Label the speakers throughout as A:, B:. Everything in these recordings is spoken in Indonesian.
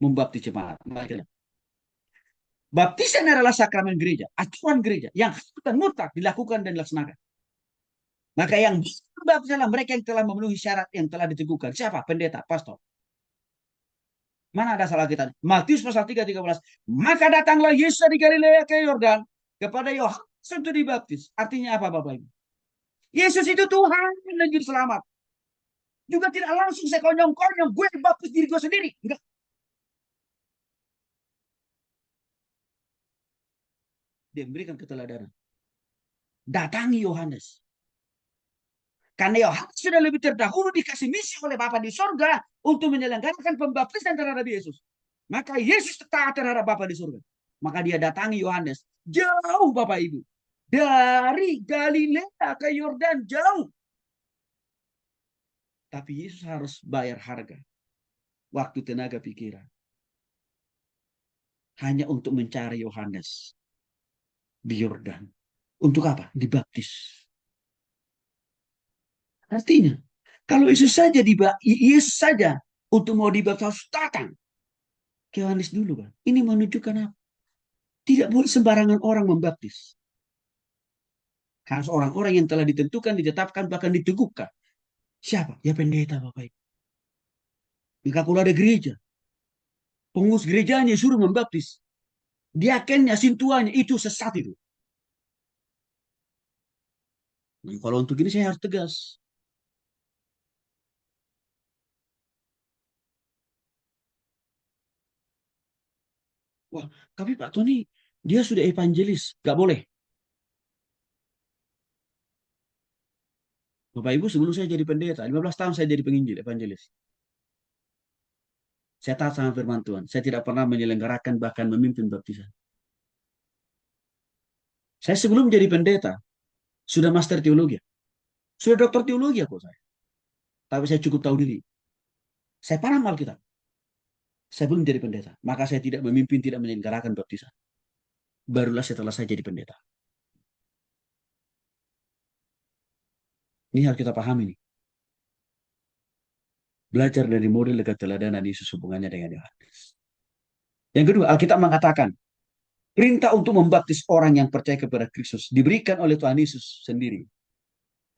A: membaptis jemaat. Baptisan adalah sakramen gereja, aturan gereja yang mutlak dilakukan dan dilaksanakan. Maka yang bisa membaptis adalah mereka yang telah memenuhi syarat yang telah diteguhkan. Siapa? Pendeta, pastor. Mana ada salah kita? Matius pasal 3:13. Maka datanglah Yesus dari Galilea ke Yordan kepada Yohanes untuk dibaptis. Artinya apa Bapak Ibu? Yesus itu Tuhan dan juru selamat. Juga tidak langsung saya konyong-konyong. Gue baptis diri gue sendiri. Enggak. Dia memberikan keteladanan. Datangi Yohanes. Karena Yohanes sudah lebih terdahulu dikasih misi oleh Bapa di sorga untuk menyelenggarakan pembaptisan terhadap Yesus. Maka Yesus taat terhadap Bapa di surga. Maka dia datangi Yohanes. Jauh Bapak Ibu. Dari Galilea ke Yordan jauh. Tapi Yesus harus bayar harga. Waktu, tenaga, pikiran. Hanya untuk mencari Yohanes di Yordan. Untuk apa? Dibaptis. Artinya, kalau Yesus saja untuk mau dibaptis harus datang ke Yohanes dulu, kan? Ini menunjukkan apa? Tidak boleh sembarangan orang membaptis. Harus orang-orang yang telah ditentukan, ditetapkan, bahkan diteguhkan. Siapa? Ya pendeta, Bapak Ibu. Jika kalau ada gereja, pengurus gerejanya suruh membaptis, diakennya, sintuannya, itu sesat itu. Nah, kalau untuk ini saya harus tegas. Wah, tapi Pak Tony, dia sudah evangelis. Gak boleh. Bapak Ibu, sebelum saya jadi pendeta, 15 tahun saya jadi penginjil, evangelis. Saya taat sama firman Tuhan. Saya tidak pernah menyelenggarakan bahkan memimpin baptisan. Saya sebelum jadi pendeta, sudah master teologi. Sudah dokter teologi kok saya. Tapi saya cukup tahu diri. Saya paham Alkitab. Saya belum jadi pendeta. Maka saya tidak memimpin, tidak menyelenggarakan baptisan. Barulah setelah saya jadi pendeta. Ini harus kita pahami nih. Belajar dari model keteladanan Yesus hubungannya dengan Yohanes. Yang kedua, Alkitab mengatakan, perintah untuk membaptis orang yang percaya kepada Kristus diberikan oleh Tuhan Yesus sendiri.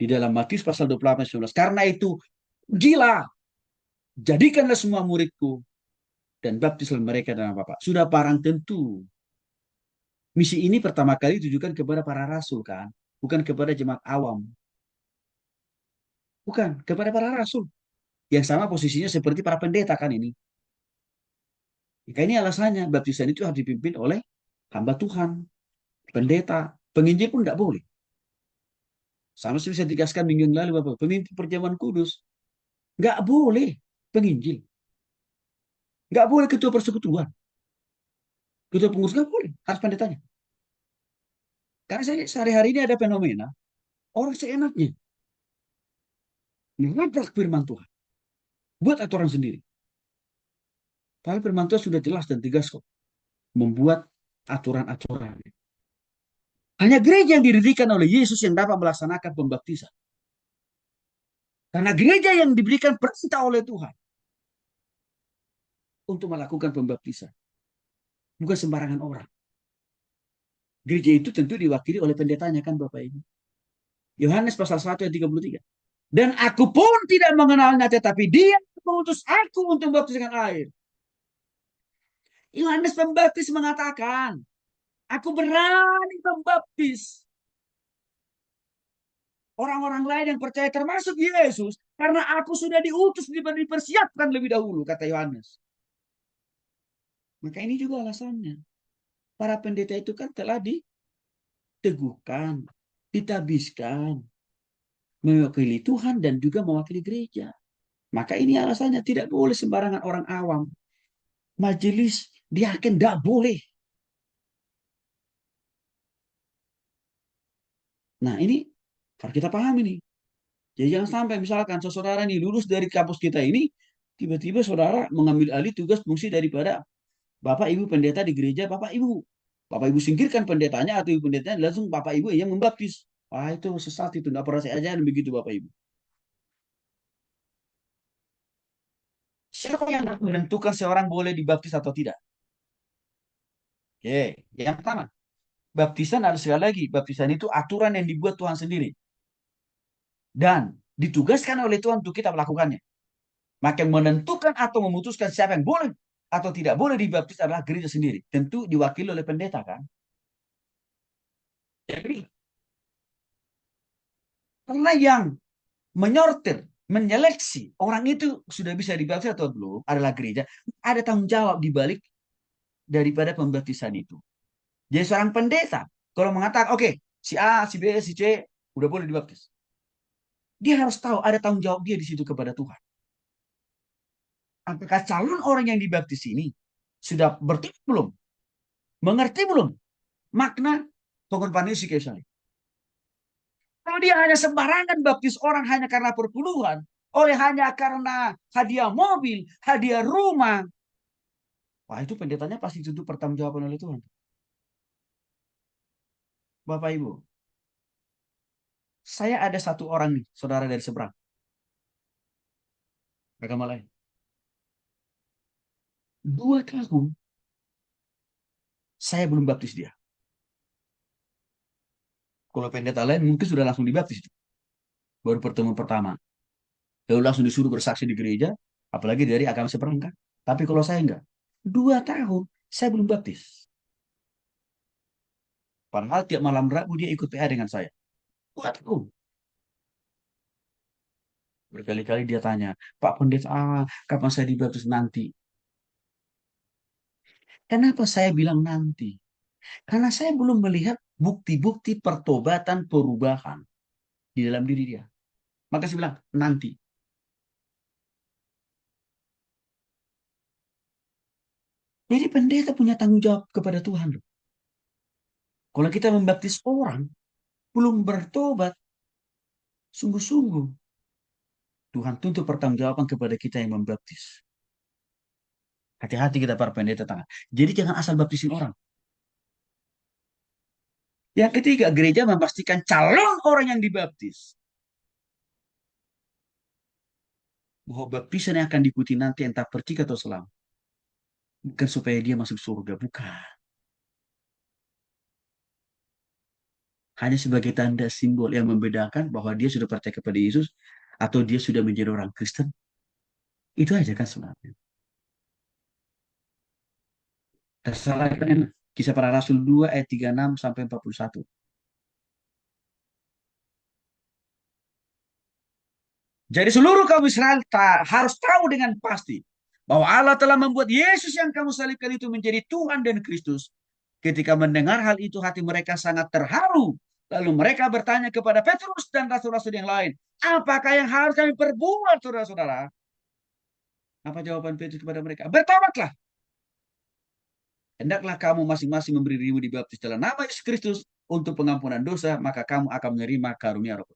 A: Di dalam Matius pasal 28:19. Karena itu, gila, jadikanlah semua muridku dan baptislah mereka dalam Bapa. Sudah barang tentu. Misi ini pertama kali ditujukan kepada para rasul kan, bukan kepada jemaat awam. Bukan, kepada para rasul. Yang sama posisinya seperti para pendeta kan ini. Maka ini alasannya, baptisan itu harus dipimpin oleh hamba Tuhan, pendeta, penginjil pun tidak boleh. Sama seperti saya tegaskan minggu yang lalu, Bapak, pemimpin perjamuan kudus, nggak boleh penginjil. Nggak boleh ketua persekutuan. Ketua pengurus nggak boleh, harus pendetanya. Karena saya sehari-hari ini ada fenomena, orang seenaknya menabrak firman Tuhan. Buat aturan sendiri. Tapi firman Tuhan sudah jelas dan tegas kok. Membuat aturan-aturan. Hanya gereja yang didirikan oleh Yesus yang dapat melaksanakan pembaptisan. Karena gereja yang diberikan perintah oleh Tuhan untuk melakukan pembaptisan. Bukan sembarangan orang. Gereja itu tentu diwakili oleh pendetanya kan Bapak Ibu. Yohanes pasal 1 ayat 33. Dan aku pun tidak mengenalnya, tetapi dia mengutus aku untuk membaptis dengan air. Yohanes Pembaptis mengatakan, aku berani membaptis orang-orang lain yang percaya termasuk Yesus karena aku sudah diutus dipersiapkan lebih dahulu, kata Yohanes. Maka ini juga alasannya. Para pendeta itu kan telah diteguhkan, ditabiskan, mewakili Tuhan dan juga mewakili gereja. Maka ini alasannya tidak boleh sembarangan orang awam. Majelis diaken tidak boleh. Nah ini harus kita pahami nih. Jadi jangan sampai misalkan saudara ini lulus dari kampus kita ini, tiba-tiba saudara mengambil alih tugas fungsi daripada Bapak Ibu pendeta di gereja, Bapak Ibu. Bapak Ibu singkirkan pendetanya atau ibu pendetanya, langsung Bapak Ibu yang membaptis. Wah itu sesat itu, tidak pernah saya ajarin begitu Bapak Ibu. Siapa yang menentukan seorang boleh dibaptis atau tidak? Oke, yang pertama, baptisan ada sekali lagi. Baptisan itu aturan yang dibuat Tuhan sendiri. Dan ditugaskan oleh Tuhan untuk kita melakukannya. Maka yang menentukan atau memutuskan siapa yang boleh atau tidak boleh dibaptis adalah gereja sendiri. Tentu diwakili oleh pendeta kan. Jadi, karena yang menyortir, menyeleksi orang itu sudah bisa dibaptis atau belum adalah gereja. Ada tanggung jawab di balik daripada pembaptisan itu. Jadi seorang pendeta, kalau mengatakan, oke, si A, si B, si C, udah boleh dibaptis. Dia harus tahu ada tanggung jawab dia di situ kepada Tuhan. Apakah calon orang yang dibaptis ini sudah bertemu belum? Mengerti belum makna pengorbanan Yesus Kristus? Kalau dia hanya sembarangan baptis orang hanya karena perpuluhan, oleh hanya karena hadiah mobil, hadiah rumah, wah itu pendetanya pasti tentu pertanggungjawaban oleh Tuhan. Bapak Ibu, saya ada satu orang nih, saudara dari seberang, agama lain. 2 tahun saya belum baptis dia. Kalau pendeta lain mungkin sudah langsung dibaptis. Baru pertemuan pertama. Lalu langsung disuruh bersaksi di gereja, apalagi dari agama seberang kan. Tapi kalau saya enggak. 2 tahun saya belum baptis. Padahal tiap malam Rabu dia ikut PA dengan saya. 2 tahun. Berkali-kali dia tanya, Pak Pendeta, kapan saya dibaptis nanti? Kenapa saya bilang nanti? Karena saya belum melihat bukti-bukti pertobatan perubahan di dalam diri dia. Maka saya bilang, nanti. Jadi pendeta punya tanggung jawab kepada Tuhan. Loh. Kalau kita membaptis orang, belum bertobat, sungguh-sungguh. Tuhan tuntut pertanggungjawaban kepada kita yang membaptis. Hati-hati kita para pendeta tangan. Jadi jangan asal baptisin orang. Yang ketiga, gereja memastikan calon orang yang dibaptis. Bahwa baptisan yang akan diikuti nanti entah percik atau selam. Bukan supaya dia masuk surga, bukan. Hanya sebagai tanda simbol yang membedakan bahwa dia sudah percaya kepada Yesus atau dia sudah menjadi orang Kristen. Itu aja kan sebenarnya. Tersalah Kisah Para Rasul 2 ayat 36 sampai 41. Jadi seluruh kaum Israel harus tahu dengan pasti bahwa Allah telah membuat Yesus yang kamu salibkan itu menjadi Tuhan dan Kristus. Ketika mendengar hal itu hati mereka sangat terharu. Lalu mereka bertanya kepada Petrus dan rasul-rasul yang lain, apakah yang harus kami perbuat, saudara-saudara? Apa jawaban Petrus kepada mereka? Bertobatlah. Hendaklah kamu masing-masing memberi dirimu dibaptis dalam nama Yesus Kristus untuk pengampunan dosa, maka kamu akan menerima karunia Roh.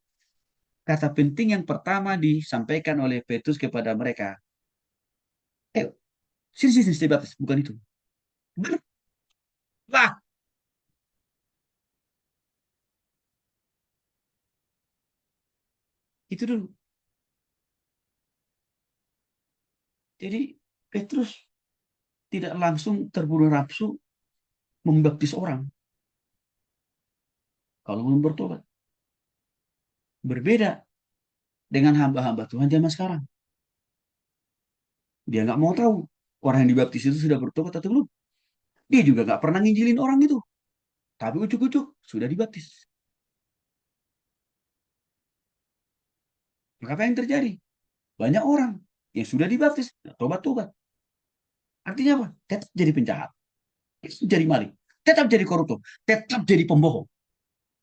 A: Kata penting yang pertama disampaikan oleh Petrus kepada mereka, eh, sini, sini, sini, baptis. Bukan itu. Lah, itu dulu. Jadi Petrus tidak langsung terburu nafsu membaptis orang kalau belum bertobat. Berbeda dengan hamba-hamba Tuhan zaman sekarang. Dia nggak mau tahu orang yang dibaptis itu sudah bertobat atau belum. Dia juga nggak pernah nginjilin orang itu. Tapi ujuk-ujuk sudah dibaptis. Maka apa yang terjadi? Banyak orang yang sudah dibaptis, tobat-tobat. Artinya apa? Tetap jadi penjahat, tetap jadi maling, tetap jadi koruptor, tetap jadi pembohong,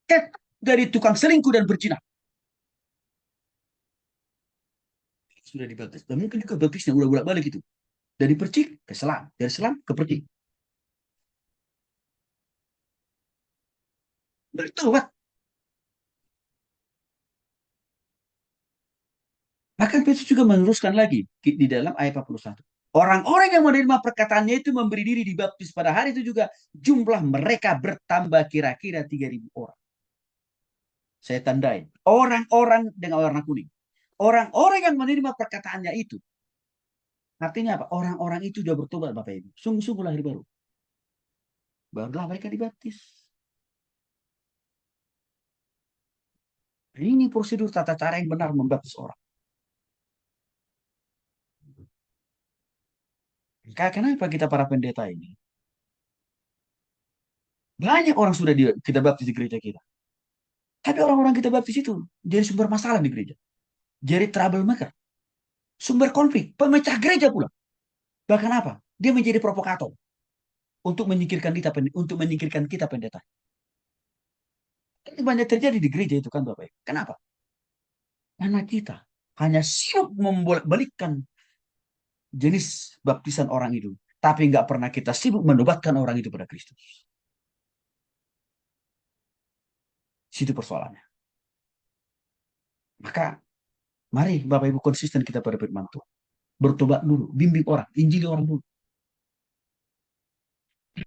A: tetap jadi tukang selingkuh dan berzina. Sudah dibaptis. Dan mungkin juga baptisnya udah bolak-balik itu. Dari percik ke selam, dari selam ke percik. Bertobat. Bahkan Petrus juga meneruskan lagi di dalam ayat 41. Orang-orang yang menerima perkataannya itu memberi diri dibaptis pada hari itu juga jumlah mereka bertambah kira-kira 3.000 orang. Saya tandai. Orang-orang dengan warna kuning. Orang-orang yang menerima perkataannya itu Artinya apa? Orang-orang itu sudah bertobat Bapak Ibu. Sungguh-sungguh lahir baru. Barulah mereka dibaptis. Ini prosedur tata cara yang benar membaptis orang. Kenapa kita para pendeta ini? Banyak orang sudah kita baptis di gereja kita. Tapi orang-orang kita baptis itu jadi sumber masalah di gereja. Jadi troublemaker. Sumber konflik. Pemecah gereja pula. Bahkan apa? Dia menjadi provokator untuk menyingkirkan kita pendeta. Ini banyak terjadi di gereja itu kan Bapak Ibu. Kenapa? Karena kita hanya siap membolak-balikkan jenis baptisan orang itu. Tapi nggak pernah kita sibuk menobatkan orang itu pada Kristus. Situ persoalannya. Maka mari Bapak Ibu konsisten kita pada firman Tuhan. Bertobat dulu, bimbing orang, injili orang dulu.